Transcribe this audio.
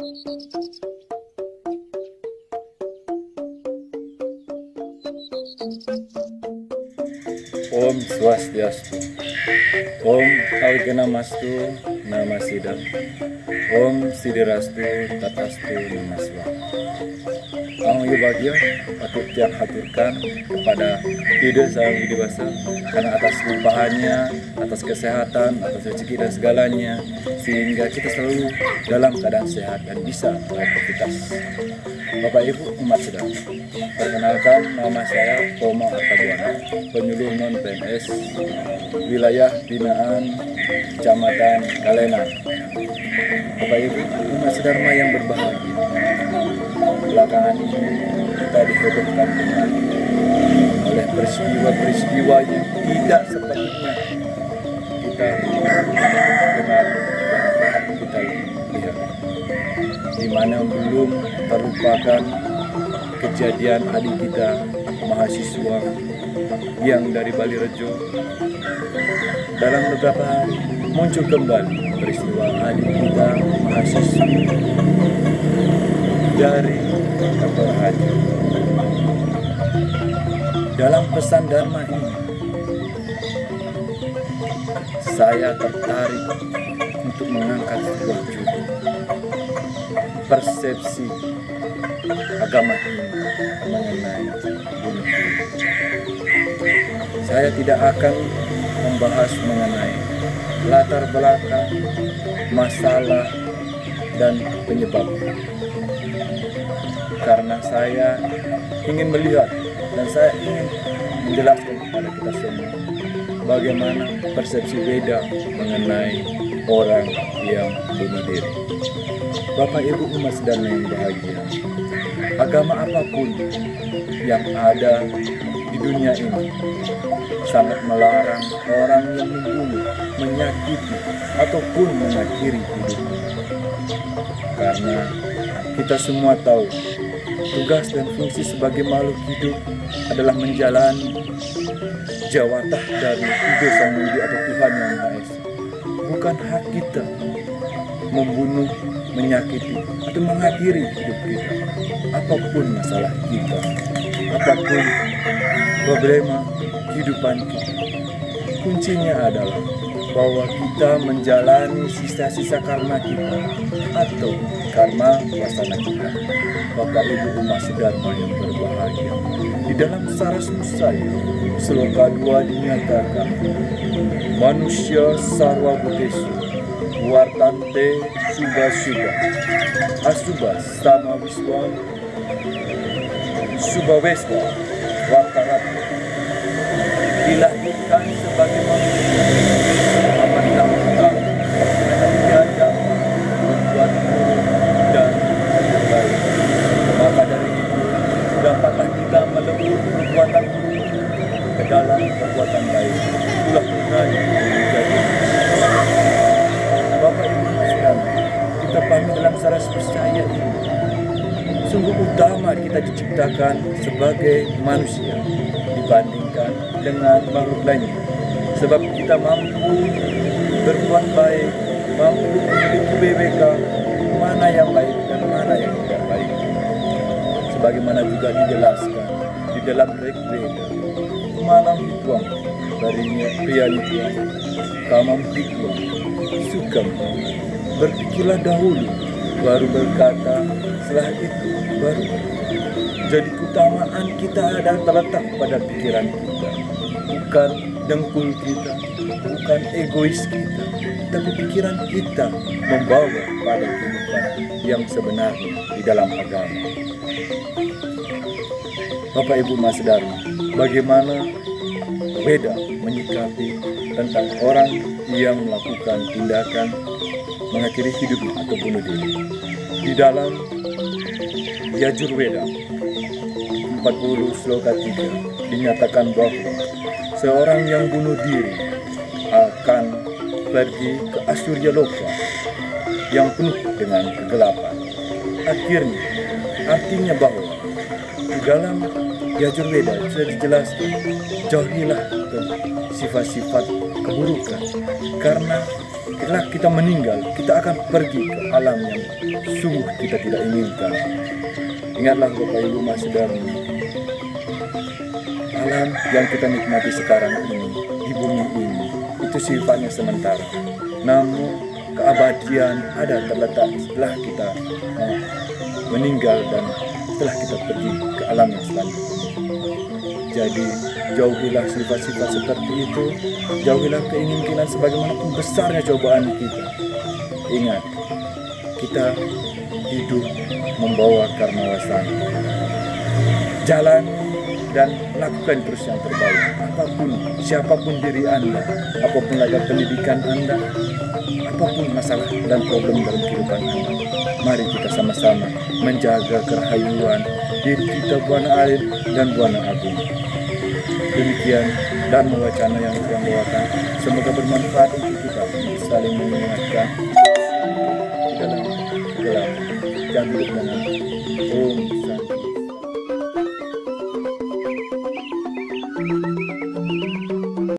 Om Swastiastu. Om Algenamastu Namasidam. Om Sidirastu Tatastu Namaswa. Ang bahagia patut yang haturkan kepada Ide Sang Widibasa karena atas limpahannya, atas kesehatan, atas rezeki dan segalanya, sehingga kita selalu dalam keadaan sehat dan bisa beraktivitas. Bapak Ibu umat sedang, perkenalkan nama saya Toma Artabuana, penyuluh non PNS wilayah binaan Kecamatan Kalenan. Bapak Ibu umat sedharma yang berbahagia, belakangan ini kita dihebohkan kembali oleh peristiwa-peristiwa yang tidak sepertinya kita dengar dan kita lihat, di mana belum terlupakan kejadian adik kita mahasiswa yang dari Bali Rejo. Dalam beberapa hari muncul kembali peristiwa adik kita mahasiswa dari Kantor Haji. Dalam pesan Dharma ini, saya tertarik untuk mengangkat sebuah judul, persepsi agama ini mengenai bunuh diri. Saya tidak akan membahas mengenai latar belakang, masalah, dan penyebab, karena saya ingin melihat dan saya ingin menjelaskan kepada kita semua bagaimana persepsi beda mengenai orang yang bunuh diri. Bapak Ibu umat sedharma yang bahagia, agama apapun yang ada di dunia ini sangat melarang orang yang membunuh, menyakiti, ataupun mengakhiri hidupnya. Karena kita semua tahu tugas dan fungsi sebagai makhluk hidup adalah menjalani jawatah dari Ide Sang Widi atau Tuhan Yang Maha Esa. Bukan hak kita membunuh, menyakiti, atau mengakhiri hidup kita. Apapun masalah kita, apapun problema kehidupan kita, kuncinya adalah bahwa kita menjalani sisa-sisa karma kita atau karma wasana kita. Bapak Ibu umat sedharma yang berbahagia, di dalam Saras Musaya Sloka 2 dinyatakan, manusia sarwa butesu wartante subha-subha asubha sama wiswa subha-weswa wartarat, dilahirkan sebagai manusia aman tak tiada membuat buruk dan baik. Maka dari itu dapatlah kita melebur perbuatan buruk ke dalam perbuatan baik. Itulah gunanya menjadi Bapak Ibu sekalian, kita pahami dalam Saras percaya ini sungguh utama kita diciptakan sebagai manusia dibandingkan dengan makhluk lainnya, sebab kita mampu berbuat baik, mampu memiliki BBK mana yang baik dan mana yang tidak baik, sebagaimana juga dijelaskan di dalam Rigveda, malam hituang barinya pria hituang kamam hituang sukam, berpikirlah dahulu baru berkata, setelah itu baru. Jadi keutamaan kita ada terletak pada pikiran kita, bukan dengkul kita, bukan egois kita, tapi pikiran kita membawa pada kehidupan yang sebenarnya di dalam agama. Bapak Ibu Mas Dharma, bagaimana beda menyikapi tentang orang yang melakukan tindakan mengakhiri hidupnya atau bunuh diri. Di dalam Yajurveda 40 Sloka 3 dinyatakan bahwa seorang yang bunuh diri akan pergi ke Asurya Loka yang penuh dengan kegelapan. Akhirnya, artinya bahwa di dalam Yajurveda sudah dijelaskan, jauhilah sifat-sifat keburukan, karena Setelah kita meninggal, kita akan pergi ke alam yang sungguh kita tidak inginkan. Ingatlah Bapak Ibu Mas Saudara, alam yang kita nikmati sekarang ini, di bumi ini, itu sifatnya sementara. Namun keabadian ada terletak setelah kita meninggal dan setelah kita pergi ke alam yang selanjutnya. Jadi jauhilah sifat-sifat seperti itu, jauhilah keinginan sebagaimanapun besarnya cobaan kita. Ingat, kita hidup membawa karma wasana. Jalan dan lakukan terus yang terbaik. Apapun, siapapun diri Anda, apapun latar pendidikan Anda, apapun masalah dan problem dalam kehidupan Anda, mari kita sama-sama menjaga kerahayuan diri kita, Buana Air dan Buana Agung. Demikian dan wacana yang saya bawakan, semoga bermanfaat untuk kita saling mengingatkan di dalam gelap dan hidup dengan Om Santi.